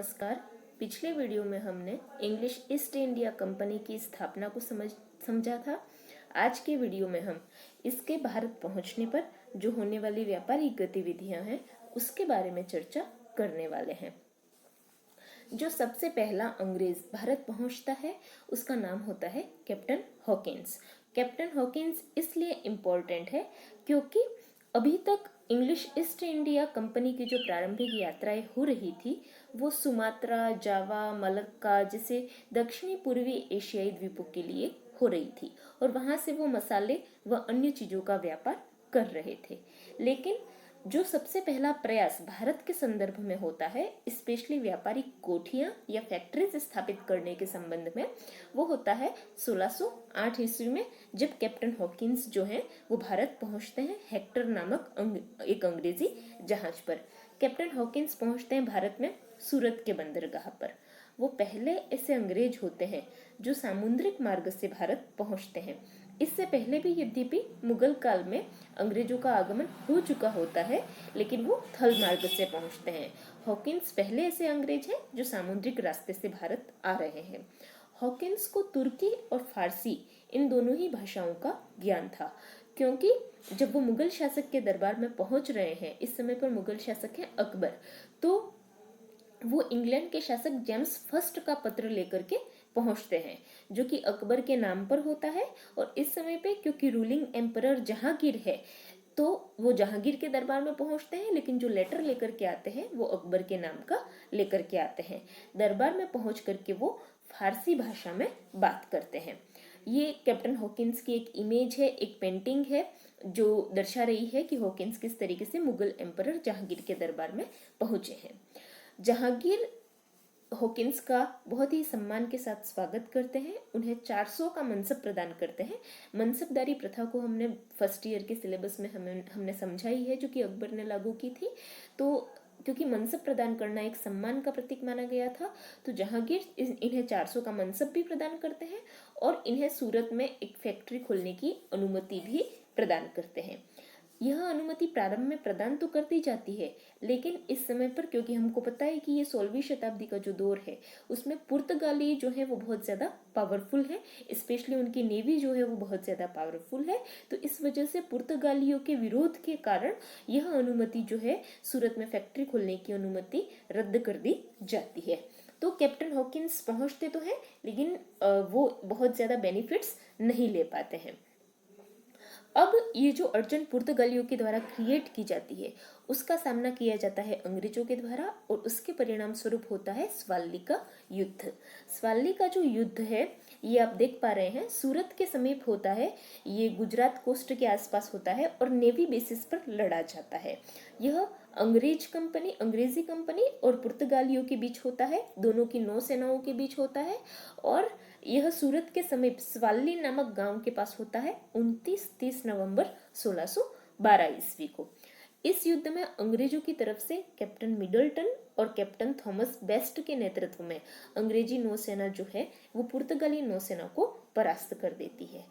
नमस्कार। पिछले वीडियो में हमने इंग्लिश ईस्ट इंडिया कंपनी की स्थापना को समझा था। आज के वीडियो में हम इसके भारत पहुंचने पर जो होने वाली व्यापारिक गतिविधियां हैं उसके बारे में चर्चा करने वाले हैं। जो सबसे पहला अंग्रेज भारत पहुंचता है उसका नाम होता है कैप्टन हॉकिंस। कैप्टन हॉकिंस इसलिए इम्पोर्टेंट है क्योंकि अभी तक इंग्लिश ईस्ट इंडिया कंपनी की जो प्रारंभिक यात्राएं हो रही थी वो सुमात्रा, जावा, मलक्का जैसे दक्षिणी पूर्वी एशियाई द्वीपों के लिए हो रही थी और वहां से वो मसाले व अन्य चीजों का व्यापार कर रहे थे। लेकिन जो सबसे पहला प्रयास भारत के संदर्भ में होता है, स्पेशली व्यापारिक कोठियां या फैक्ट्रीज स्थापित करने के संबंध में, वो होता है 1608 ईस्वी में, जब कैप्टन हॉकिंस जो हैं वो भारत पहुंचते हैं हेक्टर नामक एक अंग्रेजी जहाज पर। कैप्टन हॉकिंस पहुंचते हैं भारत में सूरत के बंदरगाह पर। वो पहले ऐसे अंग्रेज होते हैं जो सामुद्रिक मार्ग से भारत पहुंचते हैं। इससे पहले भी यद्यपि मुगल काल में अंग्रेजों का आगमन हो चुका होता है, लेकिन वो थल मार्ग से पहुंचते हैं। हॉकिंस पहले ऐसे अंग्रेज हैं जो सामुद्रिक रास्ते से भारत आ रहे हैं। हॉकिंस को तुर्की और फारसी इन दोनों ही भाषाओं का ज्ञान था, क्योंकि जब वो मुगल शासक के दरबार में पहुंच रहे हैं, इस समय पर मुगल शासक है अकबर, तो वो इंग्लैंड के शासक जेम्स फर्स्ट का पत्र लेकर के पहुंचते हैं जो कि अकबर के नाम पर होता है। और इस समय पे क्योंकि रूलिंग एम्परर जहांगीर है तो वो जहांगीर के दरबार में पहुंचते हैं, लेकिन जो लेटर लेकर के आते हैं वो अकबर के नाम का लेकर के आते हैं। दरबार में पहुंच करके वो फारसी भाषा में बात करते हैं। ये कैप्टन हॉकिंस की एक इमेज है, एक पेंटिंग है जो दर्शा रही है कि हॉकिंस किस तरीके से मुगल एम्परर जहांगीर के दरबार में पहुंचे हैं। जहांगीर हॉकिंस का बहुत ही सम्मान के साथ स्वागत करते हैं, उन्हें 400 का मनसब प्रदान करते हैं। मनसबदारी प्रथा को हमने फर्स्ट ईयर के सिलेबस में हमने समझाई है, जो कि अकबर ने लागू की थी। तो क्योंकि मनसब प्रदान करना एक सम्मान का प्रतीक माना गया था, तो जहांगीर इन्हें 400 का मनसब भी प्रदान करते हैं और इन्हें सूरत में एक फैक्ट्री खोलने की अनुमति भी प्रदान करते हैं। यह अनुमति प्रारंभ में प्रदान तो कर दी जाती है, लेकिन इस समय पर क्योंकि हमको पता है कि ये 16वीं शताब्दी का जो दौर है उसमें पुर्तगाली जो है वो बहुत ज़्यादा पावरफुल है, स्पेशली उनकी नेवी जो है वो बहुत ज़्यादा पावरफुल है। तो इस वजह से पुर्तगालियों के विरोध के कारण यह अनुमति जो है, सूरत में फैक्ट्री खोलने की अनुमति रद्द कर दी जाती है। तो कैप्टन हॉकिंस पहुंचते तो हैं, लेकिन वो बहुत ज़्यादा बेनिफिट्स नहीं ले पाते हैं। अब ये जो अड़चन पुर्तगालियों के द्वारा क्रिएट की जाती है उसका सामना किया जाता है अंग्रेजों के द्वारा, और उसके परिणाम स्वरूप होता है स्वाली का युद्ध। स्वाली का जो युद्ध है ये आप देख पा रहे हैं सूरत के समीप होता है, ये गुजरात कोस्ट के आसपास होता है और नेवी बेसिस पर लड़ा जाता है। यह अंग्रेजी कंपनी और पुर्तगालियों के बीच होता है, दोनों की नौसेनाओं के बीच होता है, और यह सूरत के समीप स्वाली नामक गांव के पास होता है 29-30 नवंबर 1612 ईस्वी को। इस युद्ध में अंग्रेजों की तरफ से कैप्टन मिडलटन और कैप्टन थॉमस बेस्ट के नेतृत्व में अंग्रेजी नौसेना जो है वो पुर्तगाली नौसेना को परास्त कर देती है।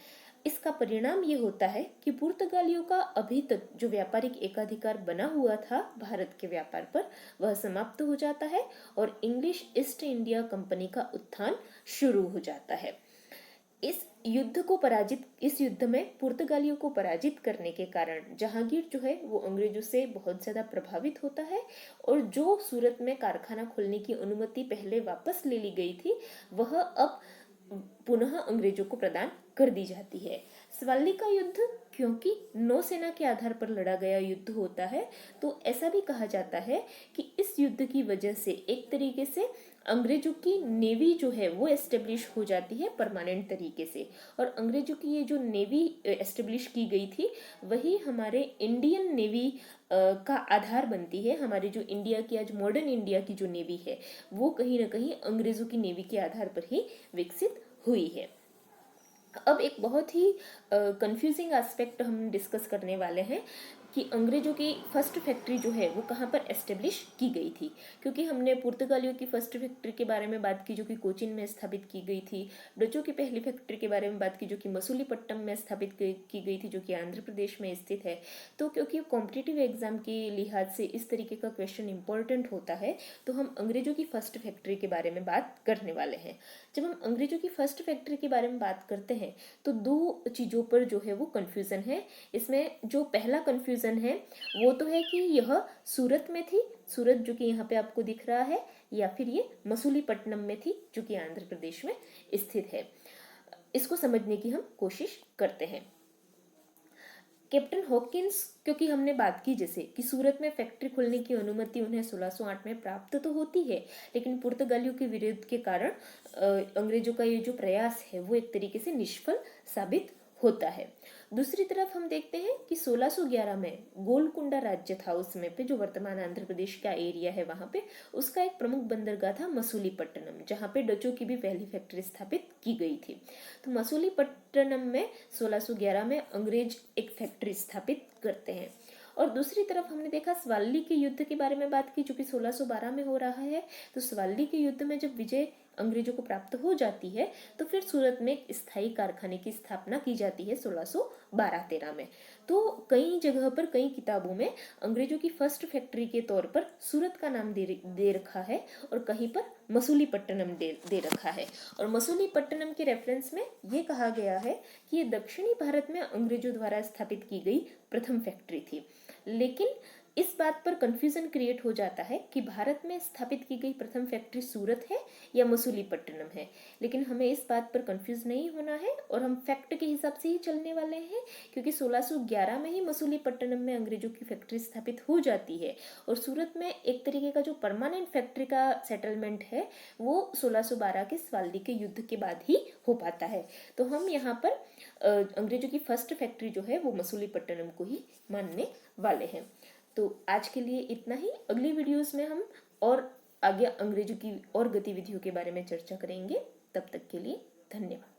इसका परिणाम ये होता है कि पुर्तगालियों का अभी तक जो व्यापारिक एकाधिकार बना हुआ था भारत के व्यापार पर, वह समाप्त हो जाता है और इंग्लिश ईस्ट इंडिया कंपनी का उत्थान शुरू हो जाता है। इस युद्ध में पुर्तगालियों को पराजित करने के कारण जहांगीर जो है वो अंग्रेजों से बहुत ज्यादा प्रभावित होता है, और जो सूरत में कारखाना खोलने की अनुमति पहले वापस ले ली गई थी वह अब पुनः अंग्रेजों को प्रदान कर दी जाती है। स्वाली का युद्ध क्योंकि नौसेना के आधार पर लड़ा गया युद्ध होता है, तो ऐसा भी कहा जाता है कि इस युद्ध की वजह से एक तरीके से अंग्रेजों की नेवी जो है वो एस्टेब्लिश हो जाती है परमानेंट तरीके से, और अंग्रेजों की ये जो नेवी एस्टेब्लिश की गई थी वही हमारे इंडियन नेवी का आधार बनती है। हमारे जो इंडिया की आज मॉडर्न इंडिया की जो नेवी है वो कहीं ना कहीं अंग्रेजों की नेवी के आधार पर ही विकसित हुई है। अब एक बहुत ही कंफ्यूजिंग एस्पेक्ट हम डिस्कस करने वाले हैं कि कि अंग्रेजों की फर्स्ट फैक्ट्री जो है वो कहाँ पर एस्टेब्लिश की गई थी, क्योंकि हमने पुर्तगालियों की फर्स्ट फैक्ट्री के बारे में बात की जो कि कोचीन में स्थापित की गई थी, डचों की पहली फैक्ट्री के बारे में बात की जो कि मसूलीपट्टनम में स्थापित की गई थी जो कि आंध्र प्रदेश में स्थित है। तो क्योंकि कॉम्पिटिटिव एग्जाम के लिहाज से इस तरीके का क्वेश्चन इंपॉर्टेंट होता है, तो हम अंग्रेजों की फर्स्ट फैक्ट्री के बारे में बात करने वाले हैं। जब हम अंग्रेजों की फर्स्ट फैक्ट्री के बारे में बात करते हैं तो दो चीज़ों पर जो है वो कन्फ्यूज़न है। इसमें जो पहला कन्फ्यूज़न है वो तो है कि यह सूरत में थी, सूरत जो कि यहाँ पे आपको दिख रहा है, या फिर ये मसूलीपट्टनम में थी जो कि आंध्र प्रदेश में स्थित है। इसको समझने की हम कोशिश करते हैं। कैप्टन हॉकिंस, क्योंकि हमने बात की जैसे कि सूरत में फैक्ट्री खोलने की अनुमति उन्हें 1608 में प्राप्त तो होती है, लेकिन पुर्तगालियों के विरोध के कारण अंग्रेजों का ये जो प्रयास है वो एक तरीके से निष्फल साबित होता है। दूसरी तरफ हम देखते हैं कि 1611 में गोलकुंडा राज्य था उस समय पे, जो वर्तमान आंध्र प्रदेश का एरिया है वहां पे, उसका एक प्रमुख बंदरगाह था मसूलीपट्टनम, जहां पे डचों की भी पहली फैक्ट्री स्थापित की गई थी। तो मसूलीपट्टनम में 1611 में अंग्रेज एक फैक्ट्री स्थापित करते हैं। और दूसरी तरफ हमने देखा सवाली के युद्ध के बारे में बात की जो कि 1612 में हो रहा है। तो सवाली के युद्ध में जब विजय अंग्रेजों को प्राप्त हो जाती है तो फिर सूरत में एक स्थायी कारखाने की स्थापना की जाती है 1612-13 में। तो कई जगह पर कई किताबों में अंग्रेजों की फर्स्ट फैक्ट्री के तौर पर सूरत का नाम दे रखा है और कहीं पर मसूलीपट्टनम दे रखा है। और मसूलीपट्टनम के रेफरेंस में ये कहा गया है कि ये दक्षिणी भारत में अंग्रेजों द्वारा स्थापित की गई प्रथम फैक्ट्री थी। लेकिन इस बात पर कंफ्यूजन क्रिएट हो जाता है कि भारत में स्थापित की गई प्रथम फैक्ट्री सूरत है या मसूलीपट्टनम है, लेकिन हमें इस बात पर कंफ्यूज नहीं होना है और हम फैक्ट के हिसाब से ही चलने वाले हैं, क्योंकि 1611 में ही मसूलीपट्टनम में अंग्रेजों की फैक्ट्री स्थापित हो जाती है और सूरत में एक तरीके का जो परमानेंट फैक्ट्री का सेटलमेंट है वो 1612 के सवाली के युद्ध के बाद ही हो पाता है। तो हम यहाँ पर अंग्रेजों की फर्स्ट फैक्ट्री जो है वो मसूलीपट्टनम को ही मानने वाले हैं। तो आज के लिए इतना ही। अगली वीडियोस में हम और आगे अंग्रेजों की और गतिविधियों के बारे में चर्चा करेंगे। तब तक के लिए धन्यवाद।